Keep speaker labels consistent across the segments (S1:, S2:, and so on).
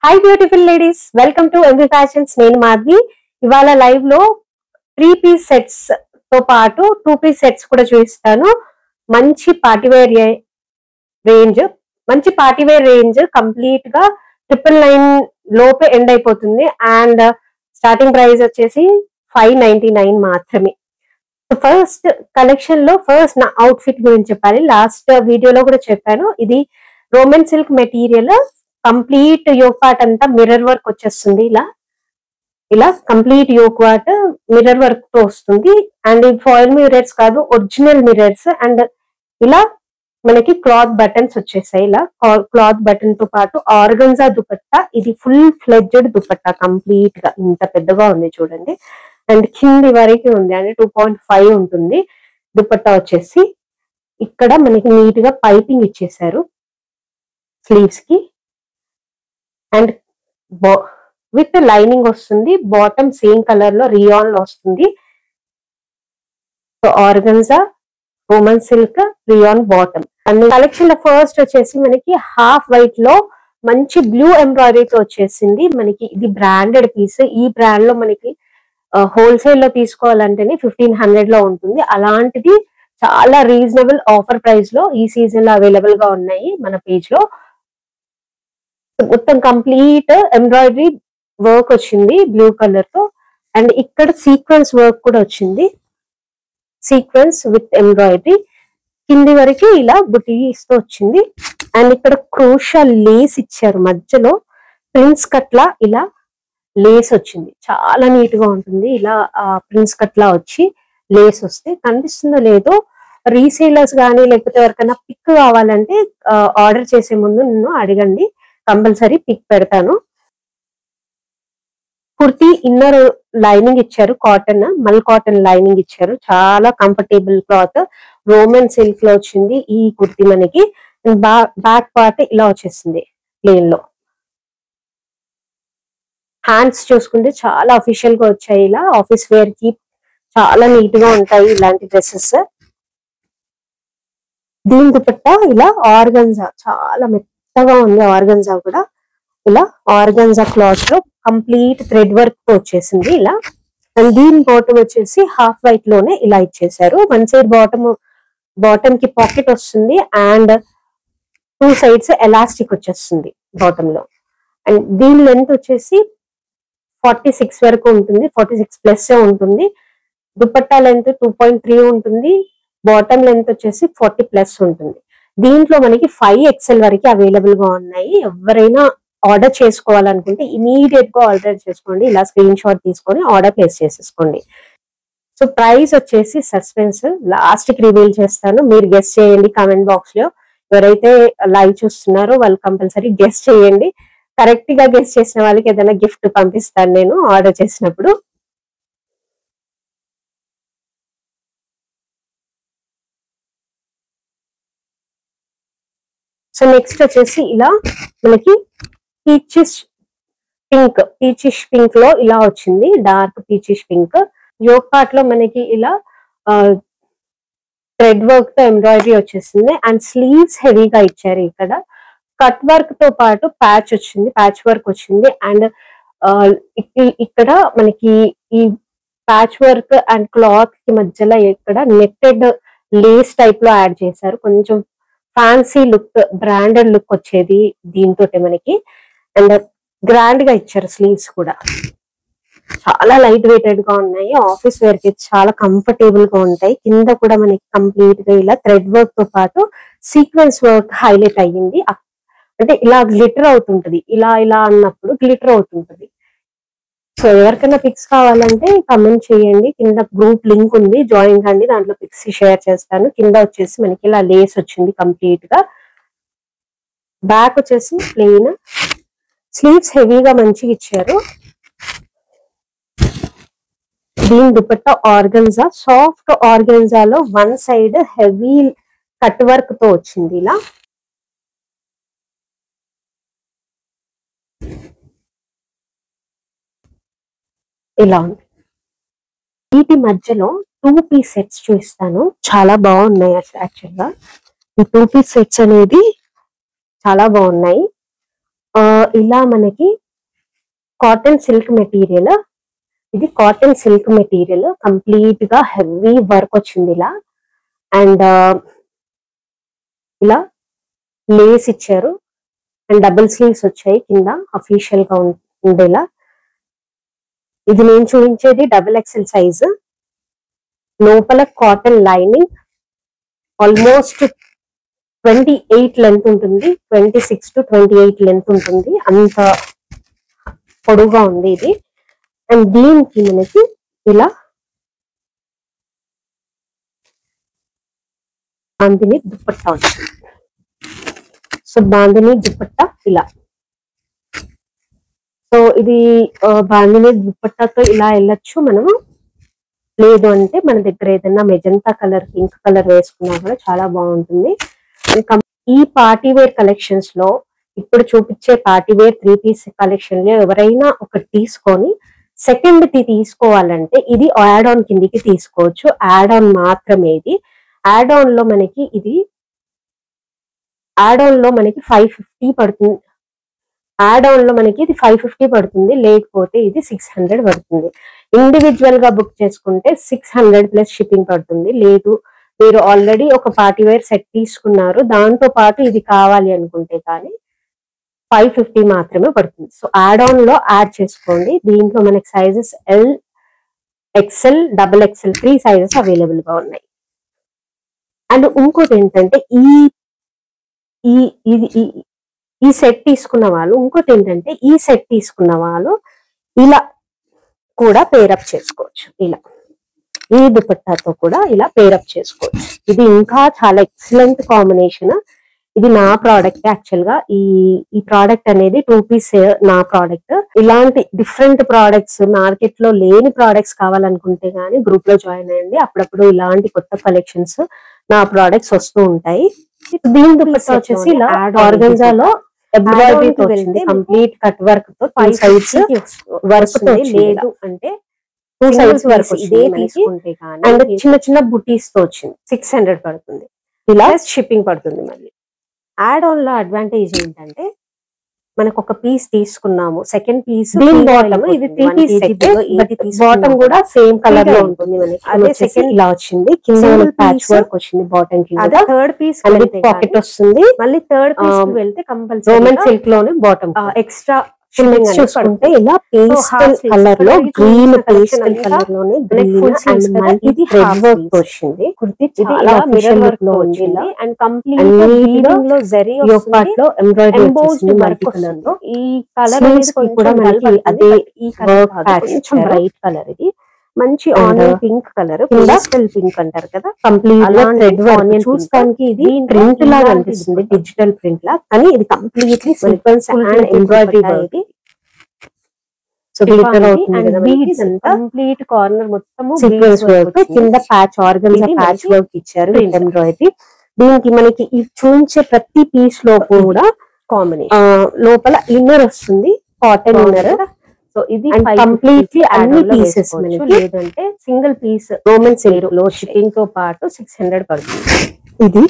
S1: Hi beautiful ladies, welcome to MB fashions. నేను మాధవి. ఇవాళ live లో 3 పీస్ సెట్స్ తో పాటు 2 పీస్ సెట్స్ కూడా చూపిస్తాను. మంచి పార్టీవేర్ రేంజ్, మంచి పార్టీవేర్ రేంజ్ కంప్లీట్ గా 999 లోపే ఎండ్ అయిపోతుంది. అండ్ స్టార్టింగ్ ప్రైస్ వచ్చేసి 599 మాత్రమే. ఫస్ట్ కలెక్షన్ లో ఫస్ట్ నా అవుట్ ఫిట్ గురించి చెప్పాలి. లాస్ట్ వీడియోలో కూడా చెప్పాను. ఇది Roman silk material, complete yoke part అంతా మిర్రర్ వర్క్ వచ్చేస్తుంది. ఇలా complete yoke part mirror work తో వస్తుంది. అండ్ ఈ ఫాయిల్ మిర్రర్స్ కాదు, ఒరిజినల్ మిర్రర్స్. అండ్ ఇలా మనకి క్లాత్ బటన్స్ వచ్చేసాయి. ఇలా క్లాత్ బటన్ తో పాటు ఆర్గన్జా దుపట్టా. ఇది ఫుల్ ఫ్లెడ్జ్డ్ దుపట్టా, కంప్లీట్ గా ఇంత పెద్దగా ఉంది చూడండి. అండ్ కింది వరకు ఉంది, అంటే 2.5 ఉంటుంది. దుపట్టా వచ్చేసి ఇక్కడ మనకి నీట్ గా పైపింగ్ ఇచ్చేసారు స్లీవ్స్ కి. అండ్ విత్ లైనింగ్ వస్తుంది. బాటమ్ సేమ్ కలర్ లో రియాన్ లో వస్తుంది. So organza, Roman silk, rayon bottom. And collection లో ఫస్ట్ వచ్చేసి మనకి హాఫ్ వైట్ లో మంచి బ్లూ ఎంబ్రాయిడరీతో వచ్చేసింది. మనకి ఇది బ్రాండెడ్ పీస్. ఈ బ్రాండ్ లో మనకి హోల్సేల్ లో తీసుకోవాలంటేనే 1500 లో ఉంటుంది. అలాంటిది చాలా రీజనబుల్ ఆఫర్ ప్రైస్ లో ఈ సీజన్ లో అవైలబుల్ గా ఉన్నాయి మన పేజ్ లో. మొత్తం కంప్లీట్ ఎంబ్రాయిడరీ వర్క్ వచ్చింది బ్లూ కలర్ తో. అండ్ ఇక్కడ సీక్వెన్స్ వర్క్ కూడా వచ్చింది, సీక్వెన్స్ విత్ ఎంబ్రాయిడరీ. కింది వరకు ఇలా బుటీస్ తో వచ్చింది. అండ్ ఇక్కడ క్రోషా లేస్ ఇచ్చారు మధ్యలో, ప్రిన్స్ కట్లా ఇలా లేస్ వచ్చింది. చాలా నీట్ గా ఉంటుంది. ఇలా ప్రిన్స్ కట్లా వచ్చి లేస్ వస్తే కనిపిస్తుందో లేదో, రీసేలర్స్ కానీ లేకపోతే ఎవరికైనా పిక్ కావాలంటే ఆర్డర్ చేసే ముందు నన్ను అడగండి, కంపల్సరీ పిక్ పెడతాను. కుర్తీ ఇన్నర్ లైనింగ్ ఇచ్చారు, కాటన్, మల్ కాటన్ లైనింగ్ ఇచ్చారు. చాలా కంఫర్టబుల్ క్లాత్, రోమన్ సిల్క్ లో వచ్చింది ఈ కుర్తీ మనకి. బ్యాక్ పార్ట్ ఇలా వచ్చేసింది ప్లేన్ లో. హ్యాండ్స్ చూసుకుంటే చాలా అఫీషియల్ గా వచ్చాయి. ఇలా ఆఫీస్ వేర్ కి చాలా నీట్ గా ఉంటాయి ఇలాంటి డ్రెస్సెస్. దీని దుపట్టా ఇలా ఆర్గన్జా, చాలా మెత్తగా ఉంది ఆర్గన్జా కూడా. ఇలా ఆర్గన్జా క్లాత్ లో కంప్లీట్ థ్రెడ్ వర్క్ తో వచ్చేసింది ఇలా. అండ్ దీని బాటమ్ వచ్చేసి హాఫ్ వైట్ లోనే ఇలా ఇచ్చేసారు. వన్ సైడ్ బాటమ్ కి పాకెట్ వస్తుంది. అండ్ 2 సైడ్స్ ఎలాస్టిక్ వచ్చేస్తుంది బాటమ్ లో. అండ్ దీని లెంత్ వచ్చేసి 46 వరకు ఉంటుంది, 46 ప్లస్ ఉంటుంది. దుపట్టా లెంత్ 2.3 ఉంటుంది. బాటమ్ లెంత్ వచ్చేసి 40 ప్లస్ ఉంటుంది. దీంట్లో మనకి 5XL వరకు అవైలబుల్ గా ఉన్నాయి. ఎవరైనా ఆర్డర్ చేసుకోవాలనుకుంటే ఇమీడియట్ గా ఆర్డర్ చేసుకోండి. ఇలా స్క్రీన్ షాట్ తీసుకొని ఆర్డర్ ప్లేస్ చేసేసుకోండి. సో ప్రైస్ వచ్చేసి సస్పెన్స్, లాస్ట్ కి రివీల్ చేస్తాను. మీరు గెస్ చేయండి కామెంట్ బాక్స్ లో. ఎవరైతే లైవ్ చూస్తున్నారో వాళ్ళు కంపల్సరీ గెస్ చేయండి. కరెక్ట్ గా గెస్ చేసిన వాళ్ళకి ఏదైనా గిఫ్ట్ పంపిస్తాను నేను ఆర్డర్ చేసినప్పుడు. సో నెక్స్ట్ వచ్చేసి ఇలా మనకి పీచిష్ పింక్ లో ఇలా వచ్చింది, dark peachish pink. Yoke part లో మనకి ఇలా థ్రెడ్ వర్క్ తో ఎంబ్రాయిడరీ వచ్చేసింది. అండ్ స్లీవ్స్ హెవీగా ఇచ్చారు. ఇక్కడ కట్ వర్క్ తో పాటు ప్యాచ్ వచ్చింది, ప్యాచ్ వర్క్ వచ్చింది. అండ్ ఇక్కడ మనకి ఈ ప్యాచ్ వర్క్ అండ్ క్లాత్ కి మధ్యలో ఇక్కడ నెట్టెడ్ లేస్ టైప్ లో యాడ్ చేశారు. కొంచెం ఫ్యాన్సీ లుక్, బ్రాండెడ్ లుక్ వచ్చేది దీంతో మనకి. అండ్ గ్రాండ్ గా ఇచ్చారు స్లీవ్స్ కూడా. చాలా లైట్ వెయిటెడ్ గా ఉన్నాయి. ఆఫీస్ వేర్ కి చాలా కంఫర్టబుల్ గా ఉంటాయి. కింద కూడా మనకి కంప్లీట్ గా ఇలా థ్రెడ్ వర్క్ తో పాటు సీక్వెన్స్ వర్క్ హైలైట్ అయ్యింది. అంటే ఇలా గ్లిటర్ అవుతుంటది, ఇలా ఇలా అన్నప్పుడు గ్లిటర్ అవుతుంటది. సో ఎవరికైనా పిక్స్ కావాలంటే కమెంట్ చేయండి. కింద గ్రూప్ లింక్ ఉంది, జాయిన్ కండి, దాంట్లో పిక్స్ షేర్ చేస్తాను. కింద వచ్చేసి మనకి ఇలా లేస్ వచ్చింది కంప్లీట్ గా. బ్యాక్ వచ్చేసి ప్లెయిన్, స్లీవ్స్ హెవీగా మంచిగా ఇచ్చారు. దీని దుపట్టా ఆర్గన్జా, సాఫ్ట్ ఆర్గన్జాలో one side heavy cut work తో వచ్చింది ఇలా. ఇలా ఉంది. వీటి మధ్యలో 2 పీస్ సెట్స్ చూపిస్తాను, చాలా బాగున్నాయి. యాక్చువల్ గా ఈ 2 పీస్ సెట్స్ అనేది చాలా బాగున్నాయి. ఇలా మనకి కాటన్ సిల్క్ మెటీరియల్, ఇది కాటన్ సిల్క్ మెటీరియల్ కంప్లీట్ గా హెవీ వర్క్ వచ్చింది ఇలా. అండ్ ఇలా లేస్ ఇచ్చారు అండ్ డబుల్ స్లీవ్స్ వచ్చాయి కింద అఫీషియల్ గా ఉండేలా. ఇది నేను చూపించేది XXL సైజ్. లోపల కాటన్ లైనింగ్ ఆల్మోస్ట్ 28 లెంత్ ఉంటుంది, 26 to 28 లెంత్ ఉంటుంది, అంత పొడుగా ఉంది ఇది. అండ్ దీనికి మనకి ఇలా బాందిని దుపట్టా వచ్చింది. సో బాందిని దుపట్టా ఇలా. సో ఇది బాందిని దుపట్టాతో ఇలా వెళ్ళొచ్చు మనము. లేదు అంటే మన దగ్గర ఏదైనా మెజంతా కలర్, పింక్ కలర్ వేసుకున్నా కూడా చాలా బాగుంటుంది. ఈ పార్టీ వేర్ కలెక్షన్స్ లో ఇప్పుడు చూపించే పార్టీ వేర్ 3 పీస్ కలెక్షన్ లో ఎవరైనా ఒకటి తీసుకొని సెకండ్ తీసుకోవాలంటే ఇది యాడ్ ఆన్ కిందికి తీసుకోవచ్చు. యాడ్ ఆన్ మాత్రమే ఇది. యాడ్ ఆన్ లో మనకి ఇది యాడ్ ఆన్ లో మనకి 550 పడుతుంది. యాడ్ ఆన్ లో మనకి ఇది 550 పడుతుంది, లేకపోతే ఇది 600 పడుతుంది. ఇండివిజువల్ గా బుక్ చేసుకుంటే 600 ప్లస్ షిప్పింగ్ పడుతుంది. లేదు మీరు ఆల్రెడీ ఒక పార్టీ వేర్ సెట్ తీసుకున్నారు, దాంతో పాటు ఇది కావాలి అనుకుంటే కానీ 550 మాత్రమే పడుతుంది. సో యాడ్ ఆన్ లో యాడ్ చేసుకోండి. దీంట్లో మనకి sizes L, XL, XXL 3 sizes available గా ఉన్నాయి. అండ్ ఇంకోటి ఏంటంటే ఈ సెట్ తీసుకున్న వాళ్ళు, ఇంకోటి ఏంటంటే ఈ సెట్ తీసుకున్న వాళ్ళు ఇలా కూడా పేరప్ చేసుకోవచ్చు. ఇలా ఈ దుపట్టాతో కూడా ఇలా పేరప్ చేసుకోవచ్చు. ఇది ఇంకా చాలా ఎక్సలెంట్ కాంబినేషన్. ఇది నా ప్రోడక్ట్. యాక్చువల్ గా ఈ ప్రోడక్ట్ అనేది 2 పీస్ నా ప్రోడక్ట్. ఇలాంటి డిఫరెంట్ ప్రోడక్ట్స్, మార్కెట్ లో లేని ప్రోడక్ట్స్ కావాలనుకుంటే గానీ గ్రూప్ లో జాయిన్ అయ్యండి. అప్పుడప్పుడు ఇలాంటి కొత్త కలెక్షన్స్ నా ప్రోడక్ట్స్ వస్తూ ఉంటాయి. దీని దుపట్టా వచ్చేసి ఇలా ఆర్గంజాలో ఎంబ్రాయిడరీ వచ్చింది, కంప్లీట్ కట్ వర్క్ తో 5 సైడ్స్ వర్క్ తో. లేదు అంటే 2 సైడ్స్ వర్క్ ఇదే తీసుకుంటే కానీ, అండ్ చిన్న చిన్న బుటీస్ తో వచ్చింది. 600 పడుతుంది. ఇలా షిప్పింగ్ పడుతుంది. మళ్ళీ యాడ్ ఆన్ లో అడ్వాంటేజ్ ఏంటంటే మనకు ఒక పీస్ తీసుకున్నాము, సెకండ్ పీస్ దీని బాటమ్, ఇది 3 పీస్ సెట్, బాటమ్ కూడా సేమ్ కలర్ లో ఉంటుంది. మనకి అదే సెకండ్ ఇలా వచ్చింది, కింద ప్యాచ్ వర్క్ వచ్చింది బాటమ్ కి. అదే థర్డ్ పీస్ పాకెట్ వస్తుంది. మళ్ళీ థర్డ్ పీస్ కి వెళ్తే కంపల్సరీ రోమన్ సిల్క్ లోనే బాటమ్ ఎక్స్ట్రా చూసుకుంటే ఇలా పేస్టల్ కలర్ లో, గ్రీన్ పేస్టల్ కలర్ లోనే ఇది థ్రెడ్ వర్క్ వచ్చింది. కుర్తి చాలా మిర్రర్ వర్క్ లో వచ్చింది. అండ్ కంప్లీట్ లో జరీ పార్ట్ లో ఎంబ్రాయిడరీ వచ్చింది మల్టీ కలర్ లో. ఈ కలర్ కూడా మనకి అదే ఈ కలర్ కొంచెం బ్రైట్ కలర్. ఇది మంచి onion pink colour, pastel pink అంటారు కదా, కంప్లీట్ గా థ్రెడ్ వర్క్. చూస్తానికి ఇది ప్రింట్ లాగా అనిపిస్తుంది, డిజిటల్ ప్రింట్ లా, కానీ ఇది completely sequence and embroidery work. So glitter అవుతుంది కదా మనకి. కంప్లీట్ కార్నర్ మొత్తం సీక్వెన్స్ వర్క్, కింద ప్యాచ్ ఆర్గన్జా ప్యాచ్ వర్క్ ఇచ్చారు, ఎంబ్రాయిడరీ. దీనికి మనకి ఈ చూపించే ప్రతి పీస్ లో కూడా కాంబినేషన్ లోపల ఇన్నర్ వస్తుంది, కాటన్ ఇన్నర్. సో ఇది కంప్లీట్లీ అన్ని పీసెస్ మనకి. లేదంటే సింగిల్ పీస్ రోమన్ సిల్క్ లో షిప్పింగ్ తో పాటు 600 పడుతుంది. ఇది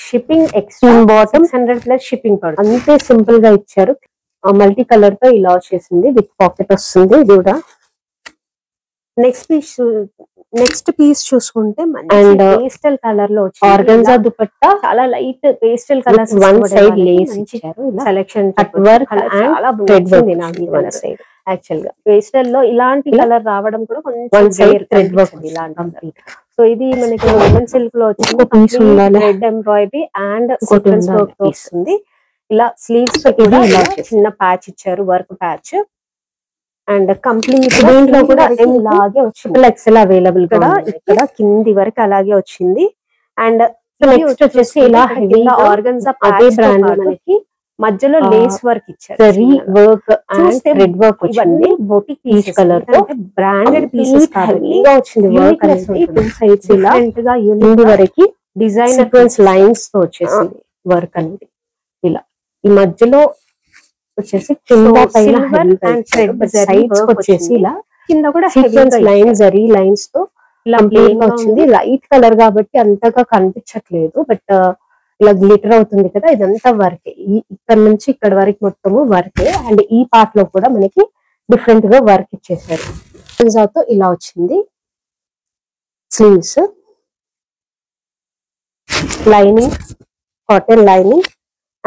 S1: shipping extra bottom 600 plus shipping పడుతుంది. అంతే సింపుల్ గా ఇచ్చారు. మల్టీ కలర్ తో ఇలా వచ్చేసింది, విత్ పాకెట్ వస్తుంది. ఇది కూడా నెక్స్ట్ పీస్ చూసుకుంటే అండ్ పేస్టల్ కలర్ లో ఆర్గన్జా దుపట్టా, చాలా light pastel colour, one side lace ఇచ్చారు, selection cut work and thread work. Side actual గా పేస్టల్ లో ఇలాంటి కలర్ రావడం కూడా కొంచెం థ్రెడ్ వర్క్ ఇలాంటి. సో ఇది మనకి రోమన్ సిల్క్ లో వచ్చింది, red embroidery and sequence work తో వస్తుంది. ఇలా స్లీవ్స్ కూడా ఇలా చిన్న ప్యాచ్ ఇచ్చారు, వర్క్ ప్యాచ్. అండ్ కంప్లీట్ దీంట్లో కూడా ఇలాగే వచ్చింది. XXL అవైలబుల్ కూడా ఇక్కడ కింది వరకు అలాగే వచ్చింది. అండ్ నెక్స్ట్ వచ్చేసి ఇలా ఆర్గన్జా అదే బ్రాండ్ మనకి మధ్యలో లేస్ వర్క్ ఇచ్చారు, zari work and red work వచ్చింది, బొటిక్ పీస్ కలర్ తో. బ్రాండెడ్ పీసెస్ హెవీగా వచ్చింది వర్క్ అనేది. 2 సైడ్స్ ఇలా గా యూనిట్ వరకు డిజైన్ సీక్వెన్స్ లైన్స్ తో వచ్చేసింది వర్క్ అనేది. ఇలా ఈ మధ్యలో వచ్చేసి కింద పైన అండ్ థ్రెడ్ సైడ్స్ వచ్చేసి ఇలా కింద కూడా సీక్వెన్స్ లైన్ జరీ లైన్స్ తో ఇలా ప్లెయిన్ గా వచ్చింది. లైట్ కలర్ కాబట్టి అంతగా కనిపించట్లేదు, బట్ ఇలా గ్లిటర్ అవుతుంది కదా, ఇదంతా వర్క్. ఇక్కడ నుంచి ఇక్కడ వరకు మొత్తము వర్క్. అండ్ ఈ పార్ట్ లో కూడా మనకి డిఫరెంట్ గా వర్క్ ఇచ్చేసారు. తో ఇలా వచ్చింది sleeves, lining cotton lining,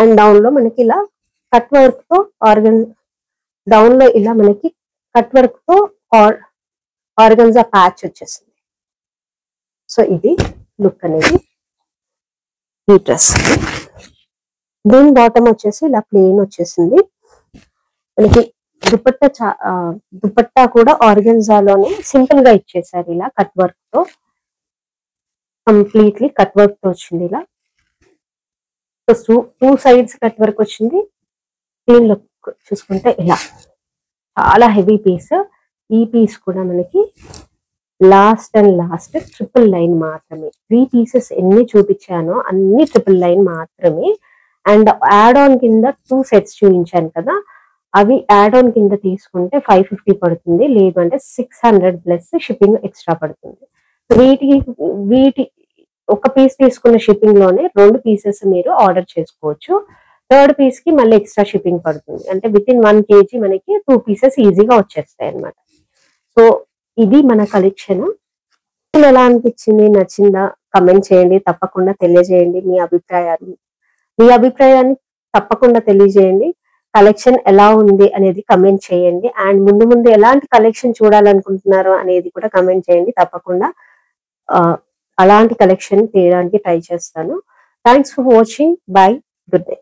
S1: and down లో మనకి ఇలా కట్ వర్క్ తో డౌన్ లో ఇలా మనకి కట్ వర్క్ తో ఆర్గన్జా ప్యాచ్ వచ్చేసింది. సో ఇది లుక్ అనేది ఈ డ్రెస్. దీని బాటమ్ వచ్చేసి ఇలా ప్లెయిన్ వచ్చేసింది. మనకి దుపట్టా కూడా ఆర్గన్జాలోనే సింపుల్ గా ఇచ్చేసారు. ఇలా కట్ వర్క్ తో, కంప్లీట్లీ కట్ వర్క్ తో వచ్చింది. ఇలా టూ సైడ్స్ కట్ వర్క్ వచ్చింది. దీని లుక్ చూసుకుంటే ఇలా చాలా హెవీ పీస్. ఈ పీస్ కూడా మనకి లాస్ట్ ట్రిపుల్ లైన్ మాత్రమే. 3 పీసెస్ ఎన్ని చూపించానో అన్ని ట్రిపుల్ లైన్ మాత్రమే. అండ్ యాడ్ ఆన్ కింద 2 సెట్స్ చూపించాను కదా, అవి యాడ్ ఆన్ కింద తీసుకుంటే 550 పడుతుంది, లేదంటే 600 ప్లస్ షిప్పింగ్ ఎక్స్ట్రా పడుతుంది. వీటి ఒక పీస్ తీసుకున్న షిప్పింగ్ లోనే 2 పీసెస్ మీరు ఆర్డర్ చేసుకోవచ్చు. థర్డ్ పీస్ కి మళ్ళీ ఎక్స్ట్రా షిప్పింగ్ పడుతుంది. అంటే విత్ ఇన్ 1 kg మనకి 2 పీసెస్ ఈజీగా వచ్చేస్తాయి అన్నమాట. సో ఇది మన కలెక్షన్. ఎలా అనిపించింది, నచ్చిందా? కమెంట్ చేయండి, తప్పకుండా తెలియజేయండి. మీ అభిప్రాయాన్ని తప్పకుండా తెలియజేయండి. కలెక్షన్ ఎలా ఉంది అనేది కమెంట్ చేయండి. అండ్ ముందు ఎలాంటి కలెక్షన్ చూడాలనుకుంటున్నారో అనేది కూడా కమెంట్ చేయండి. తప్పకుండా అలాంటి కలెక్షన్ తీయడానికి ట్రై చేస్తాను. Thanks for watching. By. Good day.